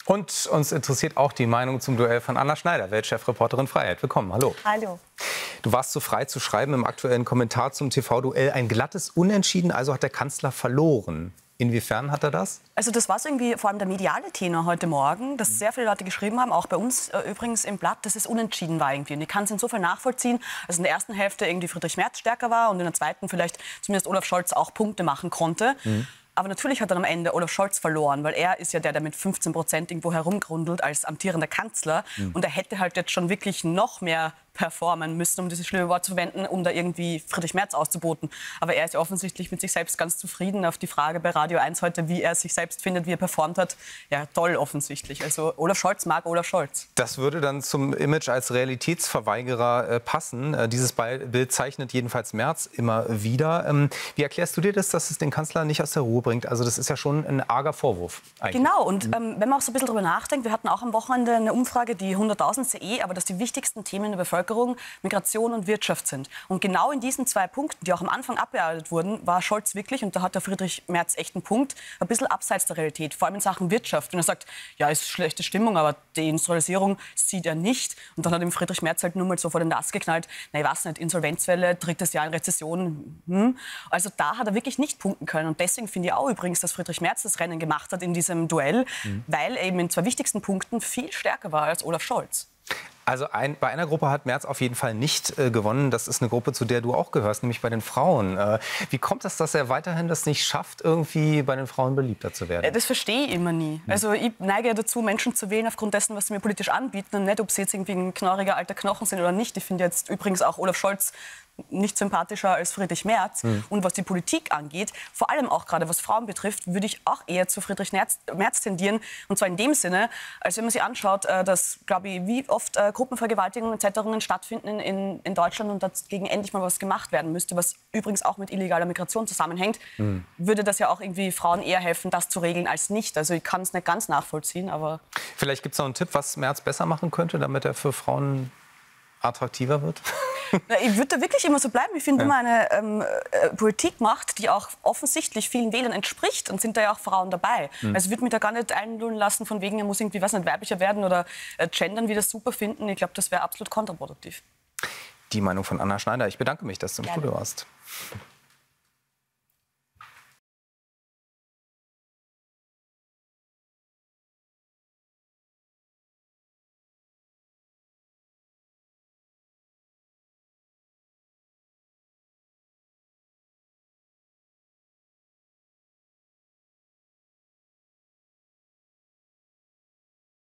Und uns interessiert auch die Meinung zum Duell von Anna Schneider, Weltchefreporterin Freiheit. Willkommen, hallo. Hallo. Du warst so frei zu schreiben im aktuellen Kommentar zum TV-Duell. Ein glattes Unentschieden, also hat der Kanzler verloren. Inwiefern hat er das? Also das war so irgendwie vor allem der mediale Tenor heute Morgen, dass sehr viele Leute geschrieben haben, auch bei uns übrigens im Blatt, dass es unentschieden war irgendwie. Und ich kann es insofern nachvollziehen, dass in der ersten Hälfte irgendwie Friedrich Merz stärker war und in der zweiten vielleicht zumindest Olaf Scholz auch Punkte machen konnte. Aber natürlich hat dann am Ende Olaf Scholz verloren, weil er ist ja der mit 15% irgendwo herumgrundelt als amtierender Kanzler. Und er hätte halt jetzt schon wirklich noch mehr performen müssen, um dieses schlimme Wort zu verwenden, um da irgendwie Friedrich Merz auszuboten. Aber er ist ja offensichtlich mit sich selbst ganz zufrieden. Auf die Frage bei Radio 1 heute, wie er sich selbst findet, wie er performt hat, ja, toll offensichtlich. Also Olaf Scholz mag Olaf Scholz. Das würde dann zum Image als Realitätsverweigerer passen. Dieses Bild zeichnet jedenfalls Merz immer wieder. Wie erklärst du dir das, dass es den Kanzler nicht aus der Ruhe bringt? Also das ist ja schon ein arger Vorwurf eigentlich. Genau, und wenn man auch so ein bisschen drüber nachdenkt, wir hatten auch am Wochenende eine Umfrage, die 100.000 aber dass die wichtigsten Themen der Bevölkerung Migration und Wirtschaft sind. Und genau in diesen zwei Punkten, die auch am Anfang abgearbeitet wurden, war Scholz wirklich, und da hat der Friedrich Merz echt einen Punkt, ein bisschen abseits der Realität, vor allem in Sachen Wirtschaft. Und er sagt, ja, ist schlechte Stimmung, aber die Industrialisierung sieht er nicht. Und dann hat ihm Friedrich Merz halt nur mal so vor den Nass geknallt, na, ich weiß nicht, Insolvenzwelle, drittes Jahr in Rezession. Also da hat er wirklich nicht punkten können. Und deswegen finde ich auch übrigens, dass Friedrich Merz das Rennen gemacht hat in diesem Duell, weil er eben in zwei wichtigsten Punkten viel stärker war als Olaf Scholz. Also bei einer Gruppe hat Merz auf jeden Fall nicht gewonnen. Das ist eine Gruppe, zu der du auch gehörst, nämlich bei den Frauen. Wie kommt es, dass er weiterhin das nicht schafft, irgendwie bei den Frauen beliebter zu werden? Das verstehe ich immer nie. Also ich neige ja dazu, Menschen zu wählen aufgrund dessen, was sie mir politisch anbieten und nicht, ob sie jetzt irgendwie ein knorriger alter Knochen sind oder nicht. Ich finde jetzt übrigens auch Olaf Scholz nicht sympathischer als Friedrich Merz. Und was die Politik angeht, vor allem auch gerade was Frauen betrifft, würde ich auch eher zu Friedrich Merz tendieren. Und zwar in dem Sinne, als wenn man sich anschaut, dass, glaube ich, wie oft Gruppenvergewaltigungen etc. stattfinden in Deutschland und dagegen endlich mal was gemacht werden müsste, was übrigens auch mit illegaler Migration zusammenhängt, würde das ja auch irgendwie Frauen eher helfen, das zu regeln als nicht. Also ich kann es nicht ganz nachvollziehen, aber... Vielleicht gibt es noch einen Tipp, was Merz besser machen könnte, damit er für Frauen attraktiver wird? Ich würde da wirklich immer so bleiben. Ich finde, wenn man eine Politik macht, die auch offensichtlich vielen Wählern entspricht, dann sind da ja auch Frauen dabei. Also ich würde mich da gar nicht einlullen lassen, von wegen, er muss irgendwie, was nicht, weiblicher werden oder gendern, wie das super finden. Ich glaube, das wäre absolut kontraproduktiv. Die Meinung von Anna Schneider. Ich bedanke mich, dass du im Studio warst.